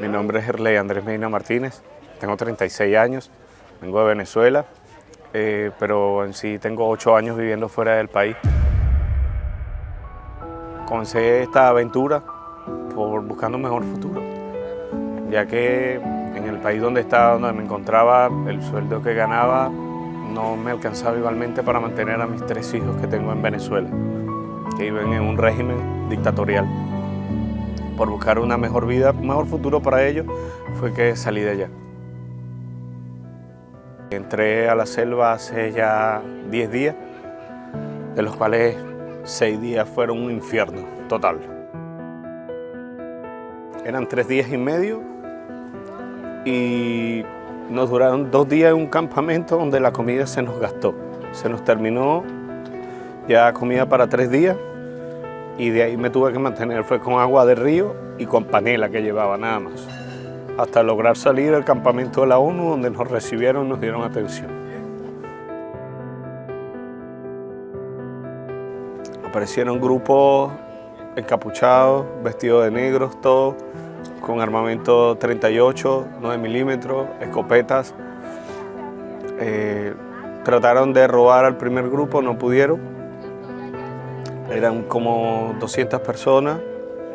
Mi nombre es Herley Andrés Medina Martínez, tengo 36 años, vengo de Venezuela, pero en sí tengo 8 años viviendo fuera del país. Comencé esta aventura buscando un mejor futuro, ya que en el país donde me encontraba, el sueldo que ganaba no me alcanzaba igualmente para mantener a mis 3 hijos que tengo en Venezuela, que viven en un régimen dictatorial. Por buscar una mejor vida, un mejor futuro para ellos, fue que salí de allá. Entré a la selva hace ya 10 días, de los cuales 6 días fueron un infierno total. Eran 3 días y medio y nos duraron 2 días en un campamento donde la comida se nos gastó. Se nos terminó ya comida para 3 días y de ahí me tuve que mantener, fue con agua de río y con panela que llevaba nada más, hasta lograr salir del campamento de la ONU, donde nos recibieron y nos dieron atención. Aparecieron grupos encapuchados, vestidos de negros, todos con armamento 38, 9 milímetros, escopetas. Trataron de robar al primer grupo, no pudieron. Eran como 200 personas,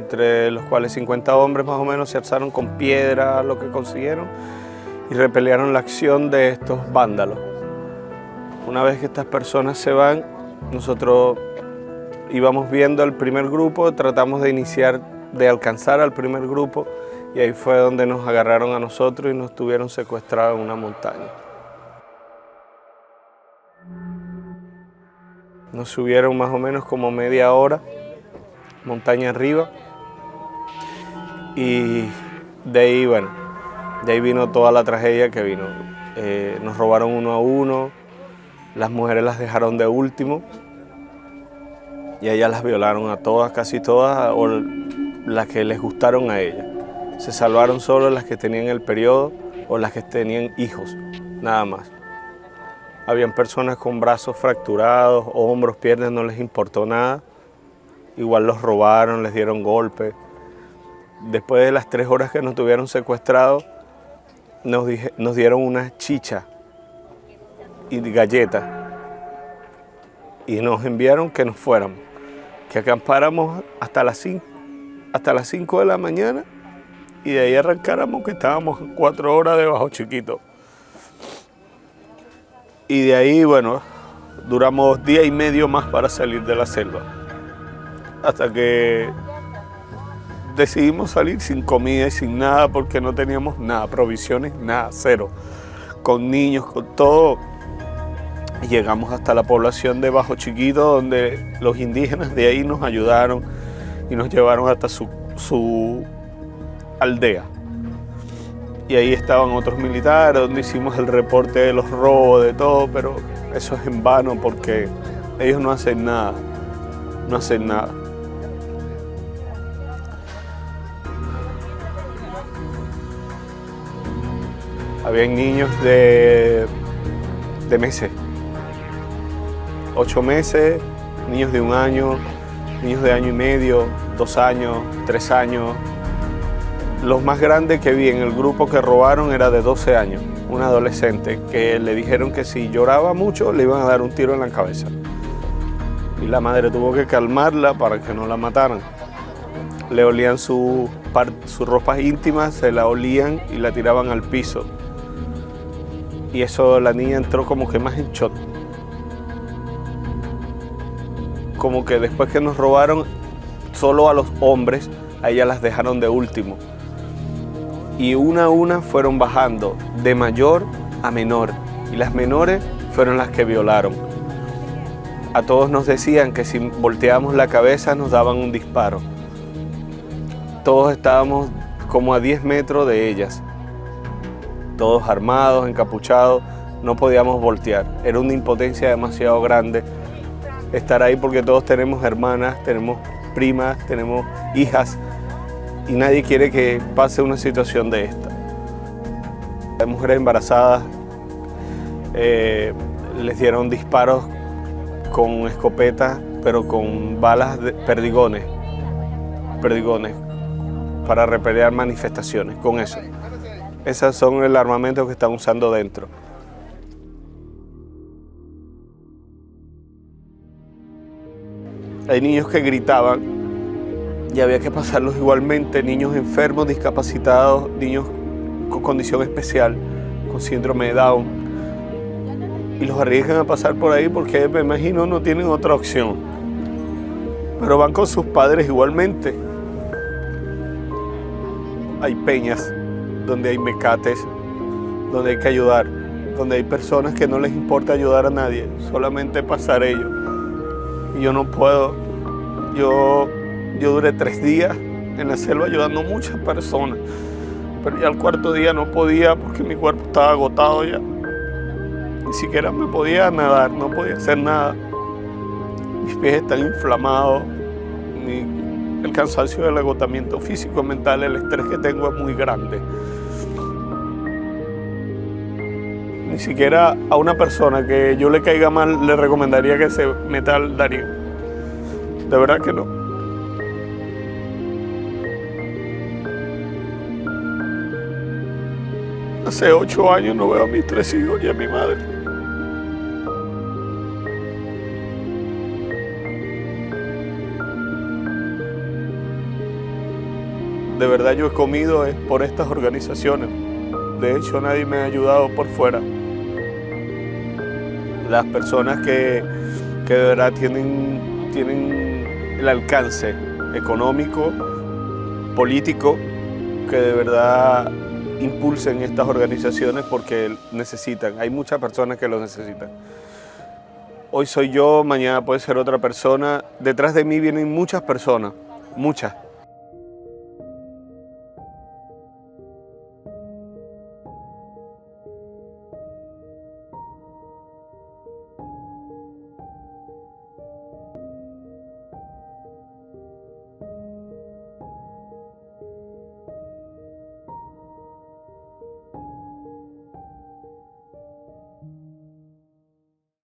entre los cuales 50 hombres más o menos se alzaron con piedra, lo que consiguieron, y repelieron la acción de estos vándalos. Una vez que estas personas se van, nosotros íbamos viendo al primer grupo, tratamos de alcanzar al primer grupo, y ahí fue donde nos agarraron a nosotros y nos tuvieron secuestrados en una montaña. Nos subieron más o menos como media hora, montaña arriba, y de ahí vino toda la tragedia que vino. Nos robaron uno a uno, las mujeres las dejaron de último, y a ellas las violaron a todas, casi todas, o las que les gustaron a ellas. Se salvaron solo las que tenían el periodo o las que tenían hijos, nada más. Habían personas con brazos fracturados, hombros, piernas, no les importó nada. Igual los robaron, les dieron golpes. Después de las 3 horas que nos tuvieron secuestrados, nos dieron una chicha y galletas. Y nos enviaron que nos fuéramos, que acampáramos hasta las 5 de la mañana y de ahí arrancáramos, que estábamos 4 horas de Bajo Chiquito. Y de ahí, duramos 1 día y medio más para salir de la selva. Hasta que decidimos salir sin comida y sin nada, porque no teníamos nada, provisiones, nada, cero. Con niños, con todo. Y llegamos hasta la población de Bajo Chiquito, donde los indígenas de ahí nos ayudaron y nos llevaron hasta su aldea. Y ahí estaban otros militares, donde hicimos el reporte de los robos, de todo, pero eso es en vano porque ellos no hacen nada, no hacen nada. Habían niños de meses, 8 meses, niños de 1 año, niños de 1 año y medio, 2 años, 3 años. Los más grandes que vi en el grupo que robaron era de 12 años, un adolescente, que le dijeron que si lloraba mucho le iban a dar un tiro en la cabeza. Y la madre tuvo que calmarla para que no la mataran. Le olían sus ropas íntimas, se la olían y la tiraban al piso. Y eso, la niña entró como que más en shock. Como que después que nos robaron, solo a los hombres, a ellas las dejaron de último. Y una a una fueron bajando, de mayor a menor. Y las menores fueron las que violaron. A todos nos decían que si volteábamos la cabeza nos daban un disparo. Todos estábamos como a 10 metros de ellas. Todos armados, encapuchados, no podíamos voltear. Era una impotencia demasiado grande estar ahí, porque todos tenemos hermanas, tenemos primas, tenemos hijas, y nadie quiere que pase una situación de esta. Las mujeres embarazadas les dieron disparos con escopetas, pero con balas de perdigones. para repeler manifestaciones, con eso. Esos son el armamento que están usando dentro. Hay niños que gritaban y había que pasarlos igualmente, niños enfermos, discapacitados, niños con condición especial, con síndrome de Down. Y los arriesgan a pasar por ahí porque me imagino no tienen otra opción. Pero van con sus padres igualmente. Hay peñas donde hay mecates, donde hay que ayudar, donde hay personas que no les importa ayudar a nadie, solamente pasar ellos. Y yo no puedo. Yo duré 3 días en la selva ayudando a muchas personas, pero ya al 4.º día no podía porque mi cuerpo estaba agotado ya. Ni siquiera me podía nadar, no podía hacer nada. Mis pies están inflamados, el cansancio del agotamiento físico, mental, el estrés que tengo es muy grande. Ni siquiera a una persona que yo le caiga mal le recomendaría que se meta al Darién. De verdad que no. Hace 8 años no veo a mis 3 hijos y a mi madre. De verdad yo he comido por estas organizaciones. De hecho, nadie me ha ayudado por fuera. Las personas que de verdad tienen el alcance económico, político, que de verdad impulsen estas organizaciones porque necesitan. Hay muchas personas que lo necesitan. Hoy soy yo, mañana puede ser otra persona. Detrás de mí vienen muchas personas, muchas.